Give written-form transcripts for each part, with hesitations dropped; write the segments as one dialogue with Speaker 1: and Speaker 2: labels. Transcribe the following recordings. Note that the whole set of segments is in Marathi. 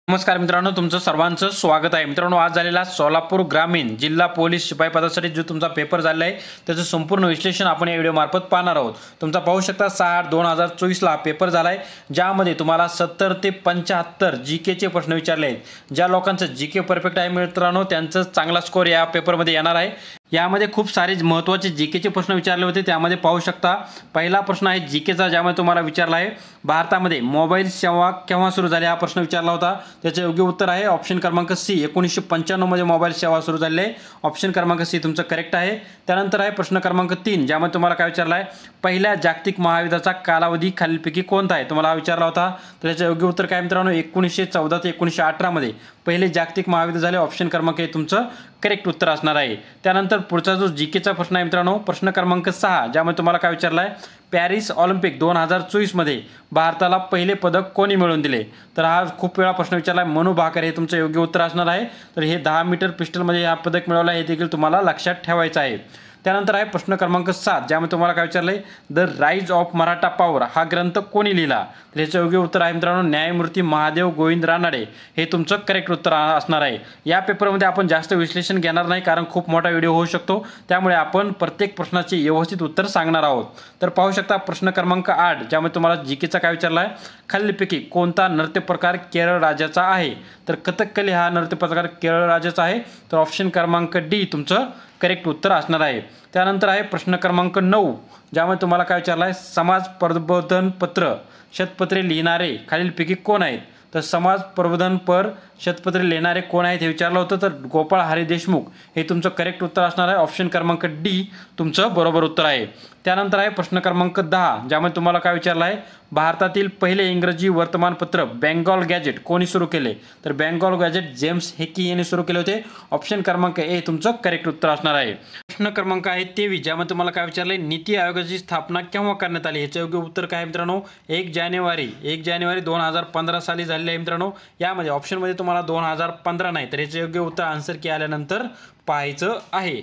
Speaker 1: नमस्कार मित्रांनो, तुमचं सर्वांचं स्वागत आहे। मित्रांनो, आज झालेला सोलापूर ग्रामीण जिल्हा पोलीस शिपाई पदासाठी जो तुमचा पेपर झालेला आहे त्याचं संपूर्ण विश्लेषण आपण या व्हिडिओ मार्फत पाहणार आहोत। तुमचा पाहू शकता 6/8/2024 ला पेपर झालाय, ज्यामध्ये तुम्हाला 70 ते 75 जीकेचे प्रश्न विचारले आहेत। ज्या लोकांचं जीके परफेक्ट आहे मित्रांनो, त्यांचं चांगला स्कोर या पेपरमध्ये येणार आहे। यामध्ये खूप सारे महत्त्वाचे जीकेचे प्रश्न विचारले होते। त्यामध्ये पाहू शकता पहिला प्रश्न आहे जीकेचा, ज्यामध्ये तुम्हाला विचारला आहे भारतामध्ये मोबाईल सेवा केव्हा सुरू झाली, हा प्रश्न विचारला होता। त्याचे योग्य उत्तर आहे ऑप्शन क्रमांक सी, 1995 मध्ये मोबाईल सेवा सुरू झाली आहे। ऑप्शन क्रमांक सी तुमचं करेक्ट आहे। त्यानंतर आहे प्रश्न क्रमांक 3, ज्यामध्ये तुम्हाला काय विचारला आहे पहिल्या जागतिक महायुद्धाचा कालावधी खालीलपैकी कोणता आहे, तुम्हाला विचारला होता। तर त्याचे योग्य उत्तर काय मित्रांनो, 1914 ते 1918 मध्ये पहिले जागतिक महायुद्ध झाले। ऑप्शन क्रमांक ए तुमचं करेक्ट उत्तर असणार आहे। त्यानंतर पुढचा जो जीकेचा प्रश्न आहे मित्रांनो, प्रश्न क्रमांक 6, ज्यामध्ये तुम्हाला काय विचारला आहे पॅरिस ऑलिम्पिक 2024 मध्ये भारताला पहिले पदक कोणी मिळवून दिले, तर हा खूप वेळा प्रश्न विचारला आहे। मनू भाकर हे तुमचं योग्य उत्तर असणार आहे। तर हे 10 मीटर पिस्टलमध्ये हा पदक मिळवला हे देखील तुम्हाला लक्षात ठेवायचं आहे। त्यानंतर आहे प्रश्न क्रमांक 7, ज्यामध्ये तुम्हाला काय विचारलंय the rise of Maratha power हा ग्रंथ कोणी लिहिला, तर याचं योग्य उत्तर आहे मित्रांनो न्यायमूर्ती महादेव गोविंद रानडे हे तुमचं करेक्ट उत्तर असणार आहे। या पेपरमध्ये आपण जास्त विश्लेषण घेणार नाही, कारण खूप मोठा व्हिडिओ होऊ शकतो, त्यामुळे आपण प्रत्येक प्रश्नाचे व्यवस्थित उत्तर सांगणार आहोत। तर पाहू शकता प्रश्न क्रमांक 8, ज्यामध्ये तुम्हाला जीकेचा काय विचारला आहे खालीलपैकी कोणता नृत्य प्रकार केरळ राज्याचा आहे, तर कथकली हा नृत्य प्रकार केरळ राज्याचा आहे। तर ऑप्शन क्रमांक डी तुमचं करेक्ट उत्तर असणार आहे। त्यानंतर आहे प्रश्न क्रमांक 9, ज्यामध्ये तुम्हाला काय विचारला आहे समाज प्रबोधन पत्र शतपत्रे लिहिणारे खालीलपैकी कोण आहेत, तर समाज प्रबोधनपर शतपत्रे लिहिणारे कोण आहेत हे विचारलं होतं। तर गोपाळ हरी देशमुख हे तुमचं करेक्ट उत्तर असणार आहे। ऑप्शन क्रमांक डी तुमचं बरोबर उत्तर आहे। त्यानंतर आहे प्रश्न क्रमांक 10, ज्यामध्ये तुम्हाला काय विचारलं आहे भारतातील पहिले इंग्रजी वर्तमानपत्र बेंगॉल गॅजेट कोणी सुरू केले, तर बेंगॉल गॅजेट जेम्स हेकी यांनी सुरू केले होते। ऑप्शन क्रमांक ए तुमचं करेक्ट उत्तर असणार आहे। प्रश्न क्रमांक आहे 23, ज्यामध्ये तुम्हाला काय विचारलंय नीती आयोगाची स्थापना केव्हा करण्यात आली, याचे योग्य उत्तर काय मित्रांनो 1 जानेवारी 2015 साली झालेले आहे मित्रांनो। यामध्ये ऑप्शनमध्ये तुम्हाला 2015 नाही, तर याचे योग्य उत्तर आन्सर की आल्यानंतर पाहायचं आहे।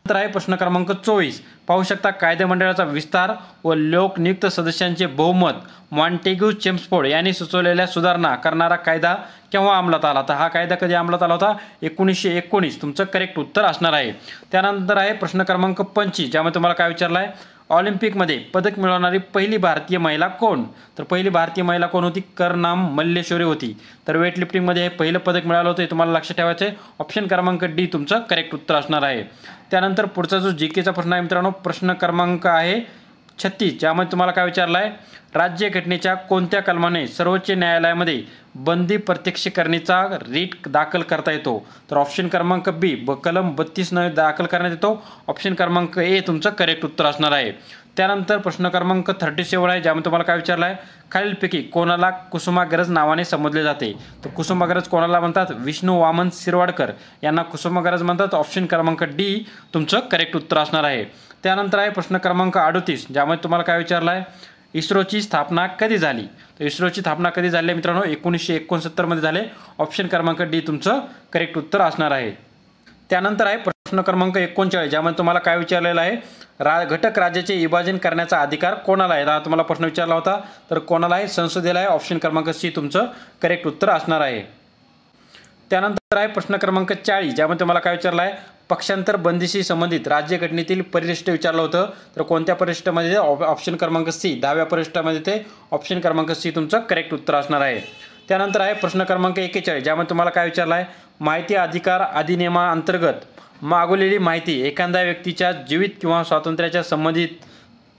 Speaker 1: तर आहे प्रश्न क्रमांक 24, पाहू शकता कायदे मंडळाचा विस्तार व लोकनियुक्त सदस्यांचे बहुमत मॉन्टेग्यू चेम्सफोर्ड यांनी सुचवलेल्या सुधारणा करणारा कायदा केव्हा अंमलात आला, तर हा कायदा कधी अंमलात आला होता 1919 तुमचं करेक्ट उत्तर असणार आहे। त्यानंतर आहे प्रश्न क्रमांक 25, ज्यामध्ये तुम्हाला काय विचारलं आहे ऑलिम्पिकमध्ये पदक मिळवणारी पहिली भारतीय महिला कोण, तर पहिली भारतीय महिला कोण होती, करनाम मल्लेश्वरी होती। तर वेटलिफ्टिंगमध्ये हे पहिलं पदक मिळालं होतं, हे तुम्हाला लक्षात ठेवायचं आहे। ऑप्शन क्रमांक डी तुमचं करेक्ट उत्तर असणार आहे। त्यानंतर पुढचा जो जीकेचा प्रश्न आहे मित्रांनो, प्रश्न क्रमांक आहे 36, ज्यामध्ये तुम्हाला काय विचारलं आहे राज्यघटनेच्या कोणत्या कलमाने सर्वोच्च न्यायालयामध्ये बंदी प्रत्यक्षीकरणीचा रीट दाखल करता येतो, तर ऑप्शन क्रमांक बी कलम 32 ने दाखल करण्यात येतो। ऑप्शन क्रमांक ए तुमचं करेक्ट उत्तर असणार आहे। त्यानंतर प्रश्न क्रमांक 37 आहे, ज्यामध्ये तुम्हाला काय विचारलं आहे खालीलपैकी कोणाला कुसुमाग्रज नावाने संबोधले जाते, तर कुसुमाग्रज कोणाला म्हणतात, विष्णू वामन शिरवाडकर यांना कुसुमाग्रज म्हणतात। ऑप्शन क्रमांक डी तुमचं करेक्ट उत्तर असणार आहे। त्यानंतर आहे प्रश्न क्रमांक 38, ज्यामध्ये तुम्हाला काय विचारलं आहे इस्रोची स्थापना कधी झाली, तर इस्रोची स्थापना कधी झाली आहे मित्रांनो 1969 मध्ये झाले। ऑप्शन क्रमांक डी तुमचं करेक्ट उत्तर असणार आहे। त्यानंतर आहे प्रश्न क्रमांक 39, ज्यामध्ये तुम्हाला काय विचारलेलं आहे घटक राज्याचे विभाजन करण्याचा अधिकार कोणाला आहे, हा तुम्हाला प्रश्न विचारला होता, तर कोणाला आहे संसदेला आहे। ऑप्शन क्रमांक सी तुमचं करेक्ट उत्तर असणार आहे। त्यानंतर आहे प्रश्न क्रमांक 40, ज्यामध्ये तुम्हाला काय विचारलं आहे पक्षांतर बंदीशी संबंधित राज्यघटनेतील परिशिष्ट विचारलं होतं, तर कोणत्या परिशिष्टामध्ये, ऑप्शन क्रमांक सी 10व्या परिशिष्टामध्ये ते ऑप्शन क्रमांक सी तुमचं करेक्ट उत्तर असणार आहे। त्यानंतर आहे प्रश्न क्रमांक 41, ज्यामध्ये तुम्हाला काय विचारलं आहे माहिती अधिकार अधिनियमाअंतर्गत मागवलेली माहिती एखाद्या व्यक्तीच्या जीवित किंवा स्वातंत्र्याच्या संबंधित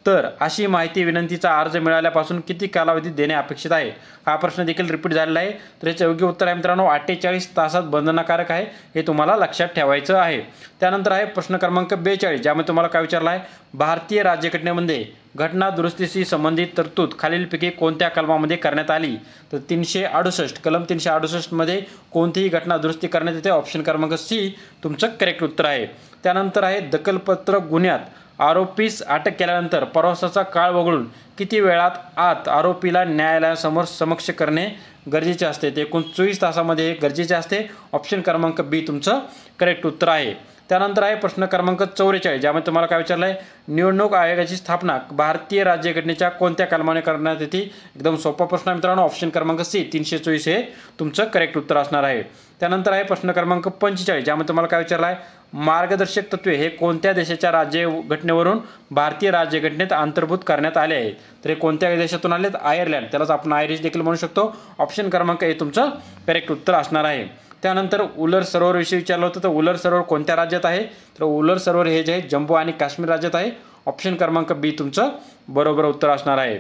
Speaker 1: तर अशी माहिती विनंतीचा अर्ज मिळाल्यापासून किती कालावधी देणे अपेक्षित आहे, हा प्रश्न देखील रिपीट झालेला आहे। तर याचे योग्य उत्तर आहे मित्रांनो 48 तासात बंधनकारक आहे, हे तुम्हाला लक्षात ठेवायचं आहे। त्यानंतर आहे प्रश्न क्रमांक 42, ज्यामध्ये तुम्हाला काय विचारलं आहे भारतीय राज्यघटनेमध्ये घटना दुरुस्तीशी संबंधित तरतूद खालीलपैकी कोणत्या कलमामध्ये करण्यात आली, तर 368 कलम 368 मध्ये कोणतीही घटना दुरुस्ती करण्यात येते। ऑप्शन क्रमांक सी तुमचं करेक्ट उत्तर आहे। त्यानंतर आहे दखलपत्र गुन्ह्यात आरोपीस अटक केल्यानंतर प्रवासाचा काळ वगळून किती वेळात आत आरोपीला न्यायालयासमोर समक्ष करणे गरजेचे असते, ते 24 तासामध्ये गरजेचे असते। ऑप्शन क्रमांक बी तुमचं करेक्ट उत्तर आहे। त्यानंतर आहे प्रश्न क्रमांक 44, ज्यामध्ये तुम्हाला काय विचारलं आहे, निवडणूक आयोगाची स्थापना भारतीय राज्यघटनेच्या कोणत्या कलमाने करण्यात येते? एकदम सोपा प्रश्न आहे मित्रांनो, ऑप्शन क्रमांक सी 324 हे तुमचं करेक्ट उत्तर असणार आहे. त्यानंतर आहे प्रश्न क्रमांक 45, ज्यामध्ये तुम्हाला काय विचारलं आहे, मार्गदर्शक तत्त्वे हे कोणत्या देशाच्या राज्यघटनेवरून भारतीय राज्यघटनेत अंतर्भूत करण्यात आले आहेत? तर हे कोणत्या देशातून आलेत? आयर्लंड, त्यालाच आपण आयरिश देखील म्हणू शकतो. ऑप्शन क्रमांक ए तुमचं करेक्ट उत्तर असणार आहे. त्यानंतर उलर सरोवर विषयी विचारलं होतं, तर उलर सरोवर कोणत्या राज्यात आहे? तर उलर सरोवर हे जे आहे जम्मू आणि काश्मीर राज्यात आहे. ऑप्शन क्रमांक बी तुमचं बरोबर उत्तर असणार आहे.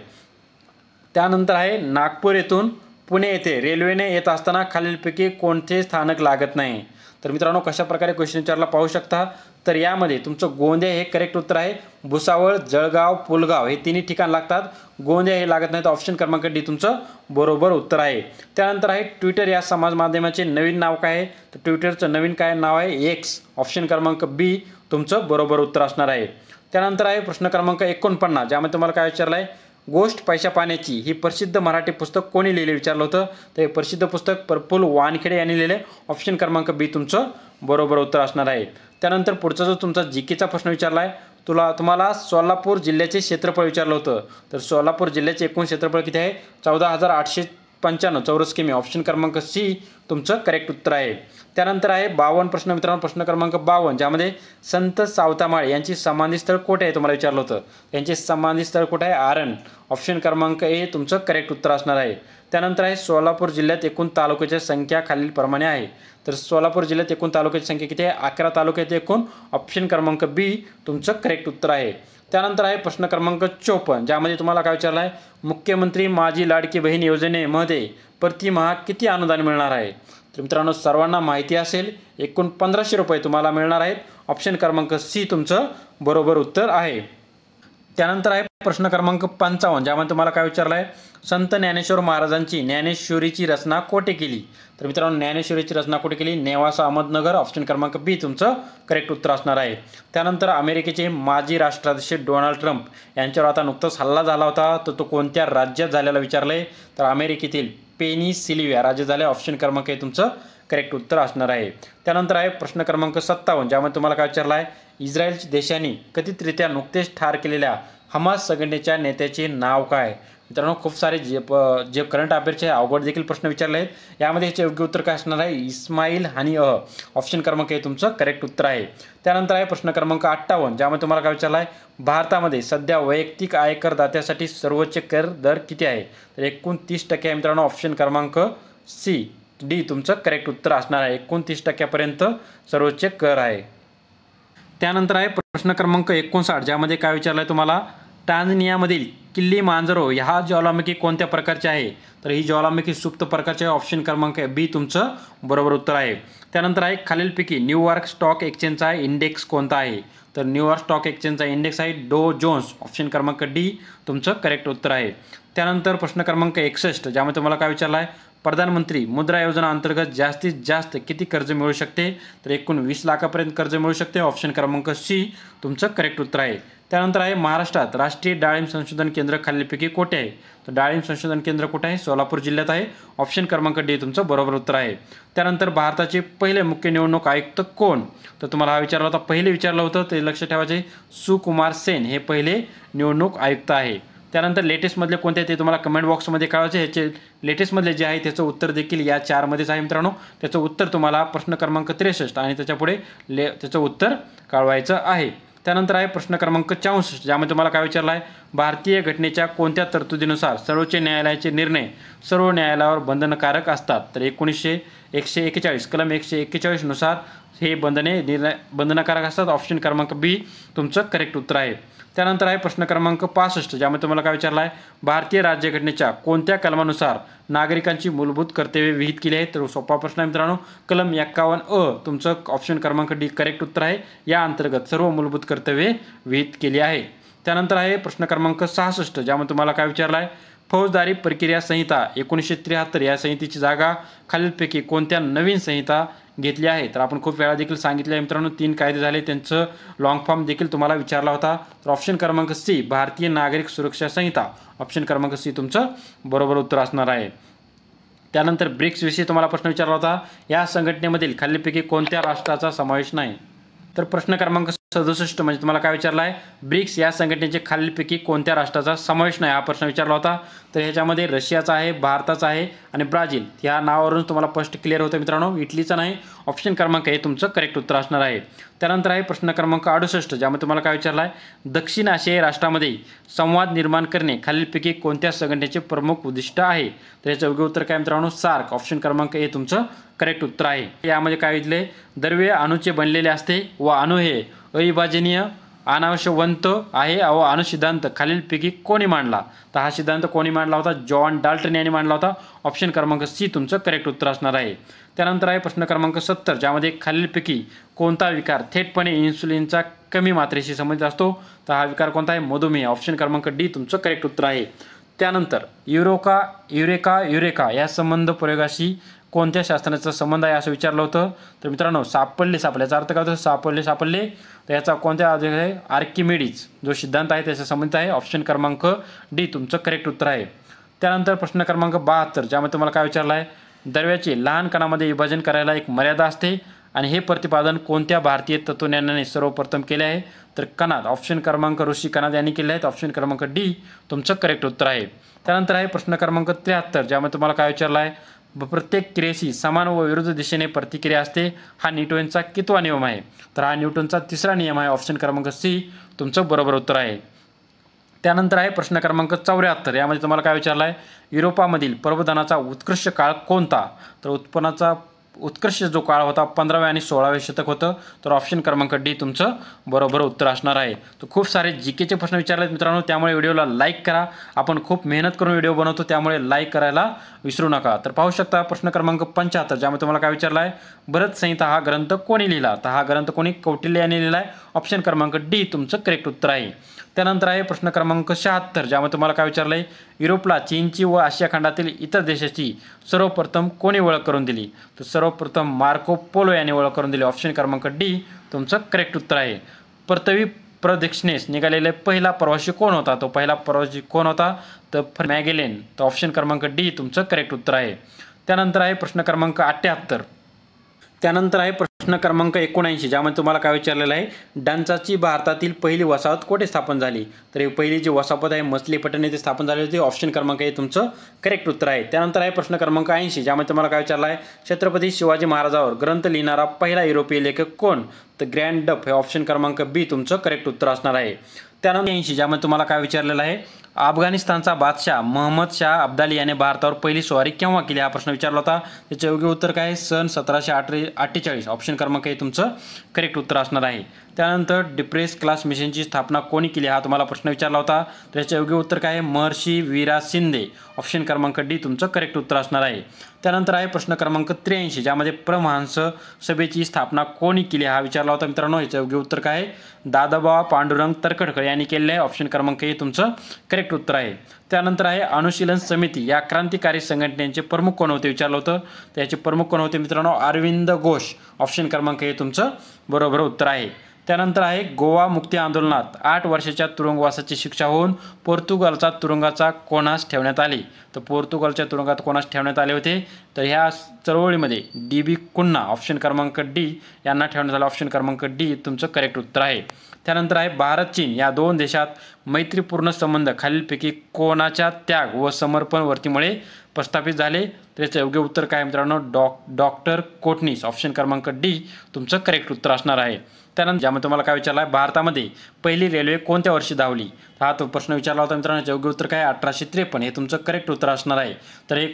Speaker 1: त्यानंतर आहे नागपूर येथून पुणे येथे रेल्वेने येत असताना खालीलपैकी कोणते स्थानक लागत नाही? तर मित्रांनो कशा प्रकारे क्वेश्चन विचारला पाहू शकता. तर यामध्ये तुमचं गोंदिया हे करेक्ट उत्तर आहे. भुसावळ, जळगाव, पुलगाव हे तिन्ही ठिकाण लागतात. गोंदिया हे लागत नाही, तर ऑप्शन क्रमांक डी तुमचं बरोबर उत्तर आहे. त्यानंतर आहे ट्विटर या समाज माध्यमाचे नवीन नाव काय आहे? तर ट्विटरचं नवीन काय नाव आहे? एक्स. ऑप्शन क्रमांक बी तुमचं बरोबर उत्तर असणार आहे. त्यानंतर आहे प्रश्न क्रमांक 49, ज्यामध्ये तुम्हाला काय विचारलं आहे, गोष्ट पैशा पाण्याची ही प्रसिद्ध मराठी पुस्तक कोणी लिहिले विचारलं होतं? तर हे प्रसिद्ध पुस्तक प्रफुल्ल वानखेडे यांनी लिहिले. ऑप्शन क्रमांक बी तुमचं बरोबर उत्तर असणार आहे. त्यानंतर पुढचा जो तुमचा जीकेचा प्रश्न विचारला आहे, तुम्हाला सोलापूर जिल्ह्याचे क्षेत्रफळ विचारलं होतं. तर सोलापूर जिल्ह्याचे एकूण क्षेत्रफळ किती आहे? 14,895 चौरस किमी. ऑप्शन क्रमांक सी तुमचं करेक्ट उत्तर आहे. त्यानंतर आहे 52 प्रश्न मित्रांनो, प्रश्न क्रमांक 52, ज्यामध्ये संत सावतामाळ यांची समाधीस्थळ कुठे आहे तुम्हाला विचारलं होतं? यांचे समाधीस्थळ कुठे आहे? आरण. ऑप्शन क्रमांक ए तुमचं करेक्ट उत्तर असणार आहे. त्यानंतर आहे सोलापूर जिल्ह्यात एकूण तालुक्याची संख्या खालीलप्रमाणे आहे. तर सोलापूर जिल्ह्यात एकूण तालुक्याची संख्या किती आहे? 11 तालुके आहेत एकूण. ऑप्शन क्रमांक बी तुमचं करेक्ट उत्तर आहे. त्यानंतर आहे प्रश्न क्रमांक 54, ज्यामध्ये तुम्हाला काय विचारलं आहे, मुख्यमंत्री माझी लाडकी बहीण योजनेमध्ये प्रतिमाह किती अनुदान मिळणार आहे? तर मित्रांनो सर्वांना माहिती असेल, एकूण 1500 रुपये तुम्हाला मिळणार आहेत. ऑप्शन क्रमांक सी तुमचं बरोबर उत्तर आहे. त्यानंतर आहे प्रश्न क्रमांक 55, ज्यामध्ये तुम्हाला काय विचारलं आहे, संत ज्ञानेश्वर महाराजांची ज्ञानेश्वरीची रचना कोठे केली? तर मित्रांनो ज्ञानेश्वरीची रचना कुठे केली? नेवासा, अहमदनगर. ऑप्शन क्रमांक बी तुमचं करेक्ट उत्तर असणार आहे. त्यानंतर अमेरिकेचे माजी राष्ट्राध्यक्ष डोनाल्ड ट्रम्प यांच्यावर आता नुकताच हल्ला झाला होता, तर तो कोणत्या राज्यात झालेला विचारलंय? तर अमेरिकेतील पेनिसिल्व्हिया राज्यात झाले. ऑप्शन क्रमांक ए तुमचं करेक्ट उत्तर असणार आहे. त्यानंतर आहे प्रश्न क्रमांक 57, ज्यामध्ये तुम्हाला काय विचारलं आहे, इस्रायल देशाने कथितरित्या नुकतेच ठार केलेल्या हमास संघटनेच्या नेत्याचे नाव काय? मित्रांनो खूप सारे जे करंट अफेअरचे अवघड देखील प्रश्न विचारले आहेत. यामध्ये याचे योग्य उत्तर काय असणार आहे? इस्माईल हानिअह. ऑप्शन क्रमांक ए तुमचं करेक्ट उत्तर आहे. त्यानंतर आहे प्रश्न क्रमांक 58, ज्यामध्ये तुम्हाला काय विचारलं आहे, भारतामध्ये सध्या वैयक्तिक आयकरदात्यासाठी सर्वोच्च कर दर किती आहे? तर 29% आहे मित्रांनो. ऑप्शन क्रमांक सी डी तुमचं करेक्ट उत्तर असणार आहे. 29% सर्वोच्च कर आहे. त्यानंतर आहे प्रश्न क्रमांक 59, ज्यामध्ये काय विचारलं आहे तुम्हाला, टांझानियामधील किल्लीमांजारो हा ज्वालामुखी कोणत्या प्रकारचे आहे? तर ही ज्वालामुखी सुप्त प्रकारचे आहे. ऑप्शन क्रमांक बी तुमचं बरोबर उत्तर आहे. त्यानंतर आहे खालीलपैकी न्यूयॉर्क स्टॉक एक्सचेंजचा इंडेक्स कोणता आहे? तर न्यूयॉर्क स्टॉक एक्सचेंजचा इंडेक्स आहे डो जोन्स. ऑप्शन क्रमांक डी तुमचं करेक्ट उत्तर आहे. त्यानंतर प्रश्न क्रमांक 61, ज्यामध्ये तुम्हाला काय विचारलं आहे, प्रधानमंत्री मुद्रा योजना अंतर्गत जास्तीत जास्त किती कर्ज मिळू शकते? तर एकूण 20 लाखापर्यंत कर्ज मिळू शकते. ऑप्शन क्रमांक सी तुमचं करेक्ट उत्तर आहे. त्यानंतर आहे महाराष्ट्रात राष्ट्रीय डाळिंब संशोधन केंद्र खालीलपैकी कोठे आहे? तर डाळिंब संशोधन केंद्र कुठे आहे? सोलापूर जिल्ह्यात आहे. ऑप्शन क्रमांक डी तुमचं बरोबर उत्तर आहे. त्यानंतर भारताचे पहिले मुख्य निवडणूक आयुक्त कोण? तर तुम्हाला हा विचारला होता, पहिले विचारलं होतं, ते लक्ष ठेवायचे. सुकुमार सेन हे पहिले निवडणूक आयुक्त आहे. त्यानंतर लेटेस्टमधले कोणते ते तुम्हाला कमेंट बॉक्समध्ये कळवायचे. ह्याचे लेटेस्टमधले जे आहे त्याचं उत्तर देखील या 4मध्येच आहे मित्रांनो. त्याचं उत्तर तुम्हाला प्रश्न क्रमांक 63 आणि त्याच्यापुढे त्याचं उत्तर कळवायचं आहे. त्यानंतर आहे प्रश्न क्रमांक 64, ज्यामध्ये तुम्हाला काय विचारलं आहे, भारतीय घटनेच्या कोणत्या तरतुदीनुसार सर्वोच्च न्यायालयाचे निर्णय सर्व न्यायालयावर बंधनकारक असतात? तर 141 कलम 141 नुसार हे बंधनकारक असतात. ऑप्शन क्रमांक बी तुमचं करेक्ट उत्तर आहे. त्यानंतर आहे प्रश्न क्रमांक 65, ज्यामध्ये तुम्हाला काय विचारलं आहे, भारतीय राज्यघटनेच्या कोणत्या कलमानुसार नागरिकांची मूलभूत कर्तव्ये विहित केली आहेत? तर सोपा प्रश्न आहे मित्रांनो, कलम 51 तुमचं ऑप्शन क्रमांक डी करेक्ट उत्तर आहे. या अंतर्गत सर्व मूलभूत कर्तव्ये विहित केली आहे. त्यानंतर आहे प्रश्न क्रमांक 66, ज्यामध्ये तुम्हाला काय विचारलं आहे, फौजदारी प्रक्रिया संहिता 1973 या संहितेची जागा खालीलपैकी कोणत्या नवीन संहिता घेतली आहे? तर आपण खूप वेळा देखील सांगितले आहे मित्रांनो, 3 कायदे झाले, त्यांचं लॉंग फॉर्म देखील तुम्हाला विचारला होता. तर ऑप्शन क्रमांक सी भारतीय नागरिक सुरक्षा संहिता. ऑप्शन क्रमांक सी तुमचं बरोबर उत्तर असणार आहे. त्यानंतर ब्रिक्स विषयी तुम्हाला प्रश्न विचारला होता, या संघटनेमधील खालीलपैकी कोणत्या राष्ट्राचा समावेश नाही? तर प्रश्न क्रमांक 67 म्हणजे तुम्हाला काय विचारला आहे, ब्रिक्स या संघटनेचे खालीलपैकी कोणत्या राष्ट्राचा समावेश नाही हा प्रश्न विचारला होता. तर ह्याच्यामध्ये रशियाचा आहे, भारताचा आहे आणि ब्राझील या नावावरून तुम्हाला स्पष्ट क्लिअर होतं मित्रांनो. इटलीचा नाही. ऑप्शन क्रमांक हे तुमचं करेक्ट उत्तर असणार आहे. त्यानंतर आहे प्रश्न क्रमांक 68 ज्यामध्ये तुम्हाला काय विचारला आहे, दक्षिण आशियाई राष्ट्रामध्ये संवाद निर्माण करणे खालीलपैकी कोणत्या संघटनेचे प्रमुख उद्दिष्ट आहे. तर याचं योग्य उत्तर काय मित्रांनो, सार्क. ऑप्शन क्रमांक हे तुमचं करेक्ट उत्तर आहे. यामध्ये काय दिले, द्रव्य अणूचे बनलेले असते व अणू हे अविभाजनीय अनावश्यकवंत आहे व अणुसिद्धांत खालीलपैकी कोणी मांडला. तर हा सिद्धांत कोणी मांडला होता, जॉन डाल्टन यांनी मांडला होता. ऑप्शन क्रमांक सी तुमचं करेक्ट उत्तर असणार आहे. त्यानंतर आहे प्रश्न क्रमांक 70 ज्यामध्ये खालीलपैकी कोणता विकार थेटपणे इन्सुलिनचा कमी मात्रेशी संबंधित असतो. तर हा विकार कोणता आहे, मधुमेह. ऑप्शन क्रमांक डी तुमचं करेक्ट उत्तर आहे. त्यानंतर युरेका या संबंध प्रयोगाशी कोणत्या शास्त्राचा संबंध आहे असं विचारलं होतं. तर मित्रांनो, सापडल्याचा अर्थ काय होतो, सापडले. तर याचा कोणत्या आहे, आर्किमिडीज जो सिद्धांत आहे त्याच्या संबंधित आहे. ऑप्शन क्रमांक डी तुमचं करेक्ट उत्तर आहे. त्यानंतर प्रश्न क्रमांक 72 ज्यामध्ये तुम्हाला काय विचारलं आहे, द्रव्याचे लहान कणामध्ये विभाजन करायला एक मर्यादा असते आणि हे प्रतिपादन कोणत्या भारतीय तत्वज्ञानाने सर्वप्रथम केले आहे. तर कनाद. ऑप्शन क्रमांक ऋषी कनाद यांनी केले आहेत. ऑप्शन क्रमांक डी तुमचं करेक्ट उत्तर आहे. त्यानंतर आहे प्रश्न क्रमांक 73 ज्यामध्ये तुम्हाला काय विचारलं आहे, प्रत्येक क्रियेशी समान व विरुद्ध दिशेने प्रतिक्रिया असते. हा न्यूटनचा कितवा नियम आहे. तर हा न्यूटनचा तिसरा नियम आहे. ऑप्शन क्रमांक सी तुमचं बरोबर उत्तर आहे. त्यानंतर आहे प्रश्न क्रमांक 74 यामध्ये तुम्हाला काय विचारलं आहे, युरोपामधील प्रबोधनाचा उत्कृष्ट काळ कोणता. तर उत्पन्नाचा उत्कृष्ट जो काळ होता 15वे आणि 16वे शतक होतं. तर ऑप्शन क्रमांक डी तुमचं बरोबर उत्तर असणार आहे. तर खूप सारे जीकेचे प्रश्न विचारलेत मित्रांनो, त्यामुळे व्हिडिओला लाईक करा. आपण खूप मेहनत करून व्हिडिओ बनवतो त्यामुळे लाईक करायला विसरू नका. तर पाहू शकता प्रश्न क्रमांक 75 ज्यामध्ये तुम्हाला काय विचारलं आहे, भरत संहिता हा ग्रंथ कोणी लिहिला. तर हा ग्रंथ कोणी, कौटिल्य यांनी लिहिला आहे. ऑप्शन क्रमांक डी तुमचं करेक्ट उत्तर आहे. त्यानंतर आहे प्रश्न क्रमांक 76 ज्यामध्ये तुम्हाला काय विचारलं आहे, युरोपला चीनची व आशिया खंडातील इतर देशाची सर्वप्रथम कोणी ओळख करून दिली. तर सर्वप्रथम मार्को पोलो यांनी ओळख करून दिली. ऑप्शन क्रमांक डी तुमचं करेक्ट उत्तर आहे. पृथ्वी प्रदक्षिणेस निघालेला पहिला प्रवासी कोण होता. तो पहिला प्रवासी कोण होता, तर मॅगेलेन. तर ऑप्शन क्रमांक डी तुमचं करेक्ट उत्तर आहे. त्यानंतर आहे प्रश्न क्रमांक 78. त्यानंतर आहे प्रश्न क्रमांक 79 ज्यामध्ये तुम्हाला काय विचारलेलं आहे, डान्साची भारतातील पहिली वसाहत कोठे स्थापन झाली. तर ही पहिली जी वसाहत आहे मछलीपट्टण येथे स्थापन झाली होती. ऑप्शन क्रमांक हे तुमचं करेक्ट उत्तर आहे. त्यानंतर आहे प्रश्न क्रमांक 80 ज्यामध्ये तुम्हाला काय विचारलं आहे, छत्रपती शिवाजी महाराजांवर ग्रंथ लिहिणारा पहिला युरोपीय लेखक कोण. तर ग्रँड डफ हे ऑप्शन क्रमांक बी तुमचं करेक्ट उत्तर असणार आहे. त्यानंतर 80 ज्यामध्ये तुम्हाला काय विचारलेलं आहे, अफगाणिस्तानचा बादशाह महम्मद शाह अब्दाली याने भारतावर पहिली स्वारी केव्हा केली हा प्रश्न विचारला होता. त्याचे योग्य उत्तर काय, सन 1748. ऑप्शन क्रमांक हे तुमचं करेक्ट उत्तर असणार आहे. त्यानंतर डिप्रेस क्लास मिशनची स्थापना कोणी केली हा तुम्हाला प्रश्न विचारला होता. त्याचे योग्य उत्तर काय, महर्षी वीरा शिंदे. ऑप्शन क्रमांक डी तुमचं करेक्ट उत्तर असणार आहे. त्यानंतर आहे प्रश्न क्रमांक 83 ज्यामध्ये परमहंस सभेची स्थापना कोणी केली हा विचारला होता मित्रांनो. याचे योग्य उत्तर काय, दादाबा पांडुरंग तरखडकर यांनी केलेले आहे. ऑप्शन क्रमांक हे तुमचं करेक्ट उत्तर आहे. त्यानंतर आहे अनुशीलन समिती या क्रांतिकारी संघटनेचे प्रमुख कोण होते विचारलं होतं. त्याचे प्रमुख कोण होते मित्रांनो, अरविंद घोष. ऑप्शन क्रमांक हे तुमचं बरोबर उत्तर आहे. त्यानंतर आहे गोवा मुक्ती आंदोलनात 8 वर्षाच्या तुरुंगवासाची शिक्षा होऊन पोर्तुगालचा तुरुंगाचा कोणास ठेवण्यात आली. तर पोर्तुगालच्या तुरुंगात कोणास ठेवण्यात आले होते. तर ह्या चळवळीमध्ये डी.बी. कुन्हा. ऑप्शन क्रमांक डी यांना ठेवण्यात आलं. ऑप्शन क्रमांक डी तुमचं करेक्ट उत्तर आहे. त्यानंतर आहे भारत चीन या दोन देशात मैत्रीपूर्ण संबंध खालीलपैकी कोणाच्या त्याग व समर्पण वर्तीमुळे प्रस्थापित झाले. त्याचं योग्य उत्तर काय मित्रांनो, डॉक्टर कोटनीस. ऑप्शन क्रमांक डी तुमचं करेक्ट उत्तर असणार आहे. त्यानंतर ज्यामध्ये तुम्हाला काय विचारलं आहे, भारतामध्ये पहिली रेल्वे कोणत्या वर्षी धावली. हा तो प्रश्न विचारला होता मित्रांनो. योग्य उत्तर काय, 1853. हे तुमचं करेक्ट उत्तर असणार आहे. तर हे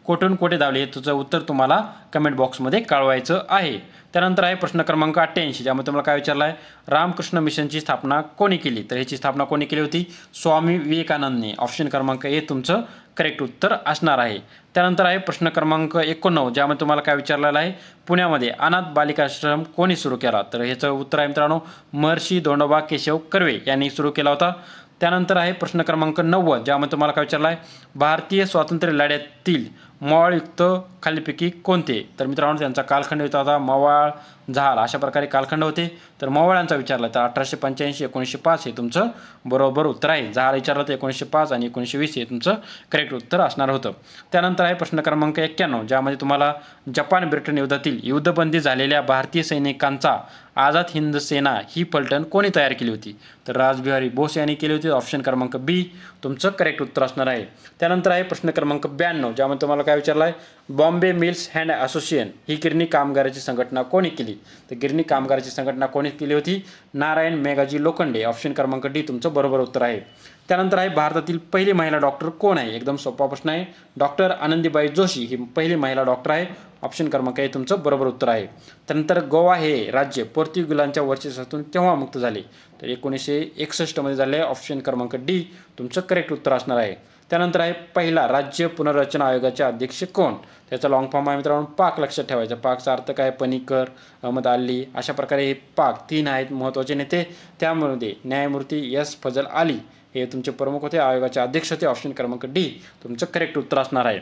Speaker 1: कोठून कोठे धावले हे तुझं उत्तर तुम्हाला कमेंट बॉक्समध्ये कळवायचं आहे. त्यानंतर आहे प्रश्न क्रमांक 88 ज्यामध्ये तुम्हाला काय विचारलं आहे, रामकृष्ण मिशनची स्थापना कोणी केली. तर ह्याची स्थापना कोणी केली होती, स्वामी विवेकानंदने. ऑप्शन क्रमांक ए तुमचं करेक्ट उत्तर असणार आहे. त्यानंतर आहे प्रश्न क्रमांक 89 ज्यामध्ये तुम्हाला काय विचारलेलं आहे, पुण्यामध्ये अनाथ बालिकाश्रम कोणी सुरू केला. तर ह्याचं उत्तर आहे मित्रांनो, महर्षी धोंडोबा केशव कर्वे यांनी सुरू केला होता. त्यानंतर आहे प्रश्न क्रमांक 90 ज्यामध्ये तुम्हाला काय विचारलं आहे, भारतीय स्वातंत्र्य लढ्यातील मवाळयुक्त खालीलपैकी कोणते? तर मित्रांनो त्यांचा कालखंड होता मवाळ, जहाल अशा प्रकारे कालखंड होते. तर मवाळांचा विचारला तर 1885 1905 हे तुमचं बरोबर उत्तर आहे. जहाल विचारलं तर 1905 आणि 1920 हे तुमचं करेक्ट उत्तर असणार होतं. त्यानंतर आहे प्रश्न क्रमांक 91 ज्यामध्ये तुम्हाला जपान ब्रिटन युद्धातील युद्धबंदी झालेल्या भारतीय सैनिकांचा आझाद हिंद सेना ही पलटण कोणी तयार केली होती? तर रासबिहारी बोस यांनी केली होती. ऑप्शन क्रमांक बी तुमचं करेक्ट उत्तर असणार आहे. त्यानंतर आहे प्रश्न क्रमांक 92 ज्यामध्ये तुम्हाला काय विचारलं आहे बॉम्बे मिल्स हँड असोसिएशन ही गिरणी कामगाराची संघटना कोणी केली? तर गिरणी कामगाराची संघटना कोणी केली होती? नारायण मेघाजी लोखंडे. ऑप्शन क्रमांक डी तुमचं बरोबर उत्तर आहे. त्यानंतर आहे भारतातील पहिली महिला डॉक्टर कोण आहे? एकदम सोपा प्रश्न आहे. डॉक्टर आनंदीबाई जोशी ही पहिली महिला डॉक्टर आहे. ऑप्शन क्रमांक ए तुमचं बरोबर उत्तर आहे. त्यानंतर गोवा हे राज्य पोर्तुगीजांच्या वर्चस्वातून केव्हा मुक्त झाले? तर 1961 मध्ये झाले. ऑप्शन क्रमांक डी तुमचं करेक्ट उत्तर असणार आहे. त्यानंतर आहे पहिला राज्य पुनर्रचना आयोगाचे अध्यक्ष कोण? त्याचा लॉंग फॉर्म आहे मित्रांनो पाक. लक्षात ठेवायचा. पाकचा अर्थ काय? पनिकर, अहमद अली अशा प्रकारे हे पाक 3 आहेत महत्त्वाचे नेते. त्यामध्ये न्यायमूर्ती एस फजल अली हे तुमचे प्रमुख होते, आयोगाचे अध्यक्ष होते. ऑप्शन क्रमांक डी तुमचं करेक्ट उत्तर असणार आहे.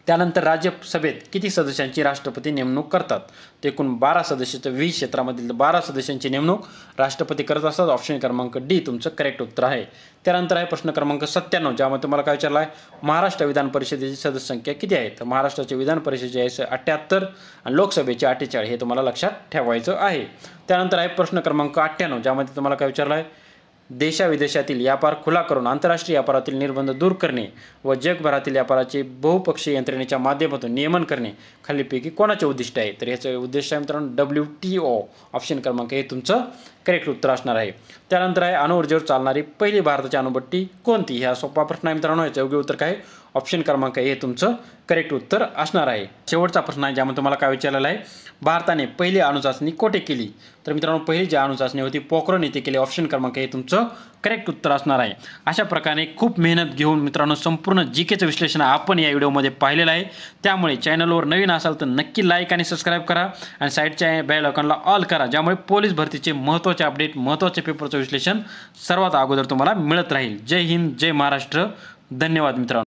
Speaker 1: त्यानंतर राज्यसभेत किती सदस्यांची राष्ट्रपती नेमणूक करतात? ते एकूण 12 सदस्य. तर 20 क्षेत्रामधील 12 सदस्यांची नेमणूक राष्ट्रपती करत असतात. ऑप्शन क्रमांक डी तुमचं करेक्ट उत्तर आहे. त्यानंतर आहे प्रश्न क्रमांक 97 ज्यामध्ये तुम्हाला काय विचारलं आहे महाराष्ट्र विधान परिषदेची सदस्य संख्या किती आहे? तर महाराष्ट्राच्या विधान परिषदेची आहे 78 आणि लोकसभेची 48 हे तुम्हाला लक्षात ठेवायचं आहे. त्यानंतर आहे प्रश्न क्रमांक 98 ज्यामध्ये तुम्हाला काय विचारलं आहे देशाविदेशातील व्यापार खुला करून आंतरराष्ट्रीय व्यापारातील निर्बंध दूर करणे व जगभरातील व्यापाराचे बहुपक्षीय यंत्रणेच्या माध्यमातून नियमन करणे खालीलपैकी कोणाचे उद्दिष्ट आहे? तर याचं उद्दिष्ट आहे मित्रांनो WTO. ऑप्शन क्रमांक हे तुमचं करेक्ट उत्तर असणार आहे. त्यानंतर आहे अणुऊर्जेवर चालणारी पहिली भारताची अणुभट्टी कोणती? ह्या सोपा प्रश्न आहे मित्रांनो. याचं योग्य उत्तर काय? ऑप्शन क्रमांक हे तुमचं करेक्ट उत्तर असणार आहे. शेवटचा प्रश्न आहे ज्यामध्ये तुम्हाला काय विचारलेला आहे भारताने पहिली अणुचाचणी कोठे केली? तर मित्रांनो पहिली जी अणुचाचणी होती पोखरण येथे केली. ऑप्शन क्रमांक हे तुमचं करेक्ट उत्तर असणार आहे. अशा प्रकारे खूप मेहनत घेऊन मित्रांनो संपूर्ण जीकेचं विश्लेषण आपण या व्हिडिओमध्ये पाहिलेलं आहे. त्यामुळे चॅनलवर नवीन असाल तर नक्की लाईक आणि सबस्क्राईब करा आणि साईडच्या बेल आयकॉनला ऑल करा ज्यामुळे पोलीस भरतीचे महत्त्वाचे अपडेट महत्त्वाचे पेपरचं विश्लेषण सर्वात अगोदर तुम्हाला मिळत राहील. जय हिंद, जय महाराष्ट्र. धन्यवाद मित्रांनो.